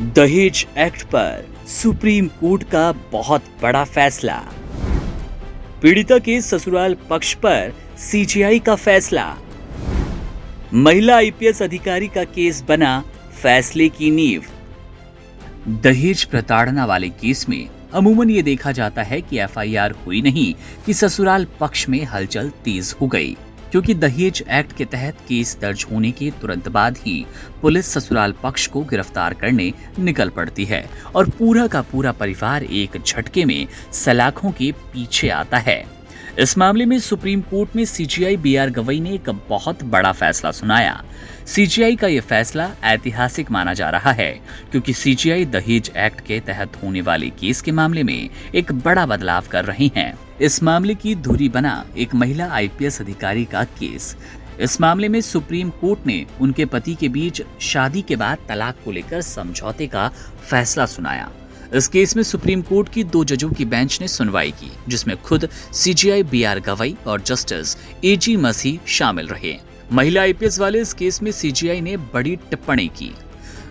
दहेज एक्ट पर supreme court का बहुत बड़ा फैसला। पीड़िता के ससुराल पक्ष पर सीजीआई का फैसला। महिला आईपीएस अधिकारी का केस बना फैसले की नींव। दहेज प्रताड़ना वाले केस में अमूमन ये देखा जाता है कि एफआईआर हुई नहीं कि ससुराल पक्ष में हलचल तेज हो गई, क्योंकि दहेज एक्ट के तहत केस दर्ज होने के तुरंत बाद ही पुलिस ससुराल पक्ष को गिरफ्तार करने निकल पड़ती है और पूरा का पूरा परिवार एक झटके में सलाखों के पीछे आता है। इस मामले में सुप्रीम कोर्ट में सीजीआई बीआर गवई ने एक बहुत बड़ा फैसला सुनाया। सीजीआई का यह फैसला ऐतिहासिक माना जा रहा है, क्योंकि सीजीआई दहेज एक्ट के तहत होने वाले केस के मामले में एक बड़ा बदलाव कर रही हैं। इस मामले की धुरी बना एक महिला आईपीएस अधिकारी का केस। इस मामले में सुप्रीम कोर्ट ने उनके पति के बीच शादी के बाद तलाक को लेकर समझौते का फैसला सुनाया। इस केस में सुप्रीम कोर्ट की 2 जजों की बेंच ने सुनवाई की, जिसमें खुद सीजीआई बीआर गवई और जस्टिस एजी मसीह शामिल रहे। महिला आईपीएस वाले इस केस में सीजीआई ने बड़ी टिप्पणी की।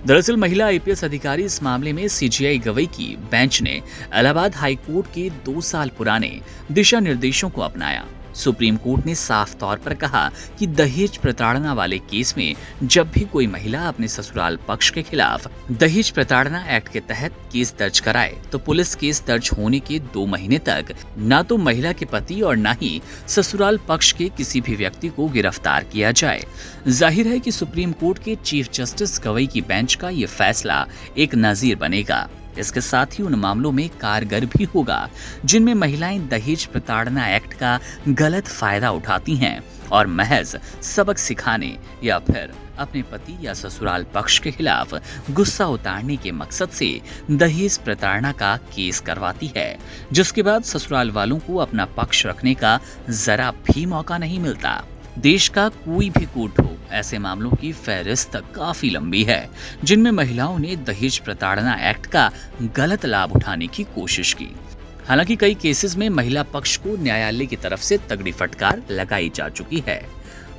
दरअसल महिला आईपीएस अधिकारी इस मामले में सीजीआई गवई की बेंच ने इलाहाबाद हाई कोर्ट के 2 साल पुराने दिशा निर्देशों को अपनाया। सुप्रीम कोर्ट ने साफ तौर पर कहा कि दहेज प्रताड़ना वाले केस में जब भी कोई महिला अपने ससुराल पक्ष के खिलाफ दहेज प्रताड़ना एक्ट के तहत केस दर्ज कराए, तो पुलिस केस दर्ज होने के 2 महीने तक न तो महिला के पति और न ही ससुराल पक्ष के किसी भी व्यक्ति को गिरफ्तार किया जाए। जाहिर है कि सुप्रीम कोर्ट के चीफ जस्टिस गवई की बेंच का ये फैसला एक नजीर बनेगा। इसके साथ ही उन मामलों में कारगर भी होगा जिनमें महिलाएं दहेज प्रताड़ना एक्ट का गलत फायदा उठाती हैं और महज सबक सिखाने या फिर अपने पति या ससुराल पक्ष के खिलाफ गुस्सा उतारने के मकसद से दहेज प्रताड़ना का केस करवाती है, जिसके बाद ससुराल वालों को अपना पक्ष रखने का जरा भी मौका नहीं मिलता। देश का कोई भी कोर्ट हो, ऐसे मामलों की फहरिस्त काफी लंबी है जिनमें महिलाओं ने दहेज प्रताड़ना एक्ट का गलत लाभ उठाने की कोशिश की। हालांकि कई केसेस में महिला पक्ष को न्यायालय की तरफ से तगड़ी फटकार लगाई जा चुकी है।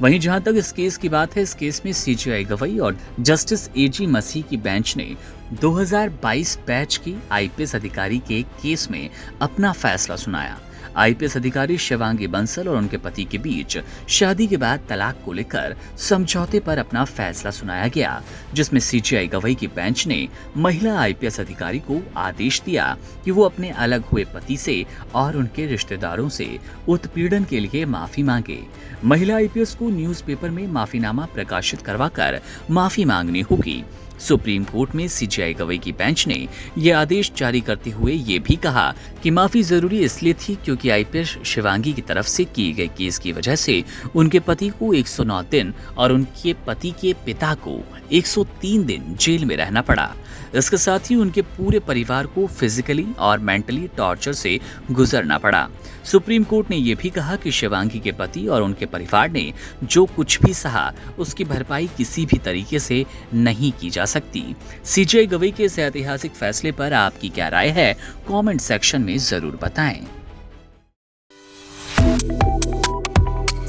वहीं जहां तक इस केस की बात है, इस केस में सीजीआई गवई और जस्टिस एजी मसीह की बेंच ने 2022 बैच की आईपीएस अधिकारी के केस में अपना फैसला सुनाया। आईपीएस अधिकारी शिवांगी बंसल और उनके पति के बीच शादी के बाद तलाक को लेकर समझौते पर अपना फैसला सुनाया गया, जिसमें सीजीआई गवई की बेंच ने महिला आईपीएस अधिकारी को आदेश दिया कि वो अपने अलग हुए पति से और उनके रिश्तेदारों से उत्पीड़न के लिए माफी मांगे। महिला आईपीएस को न्यूज़पेपर में माफीनामा प्रकाशित करवाकर माफी मांगनी होगी। सुप्रीम कोर्ट में सीजीआई गवई की बेंच ने यह आदेश जारी करते हुए ये भी कहा कि माफी जरूरी इसलिए थी क्योंकि आईपीएस शिवांगी की तरफ से किए गए केस की वजह से उनके पति को 109 दिन और उनके पति के पिता को 103 दिन जेल में रहना पड़ा। इसके साथ ही उनके पूरे परिवार को फिजिकली और मेंटली टॉर्चर से गुजरना पड़ा। सुप्रीम कोर्ट ने यह भी कहा कि शिवांगी के पति और उनके परिवार ने जो कुछ भी सहा, उसकी भरपाई किसी भी तरीके से नहीं की जा सकती। सीजीआई गवई के इस ऐतिहासिक फैसले पर आपकी क्या राय है, कमेंट सेक्शन में जरूर बताएं।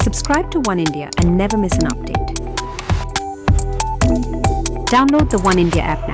Subscribe to One India and never miss an update. Download the One India app now.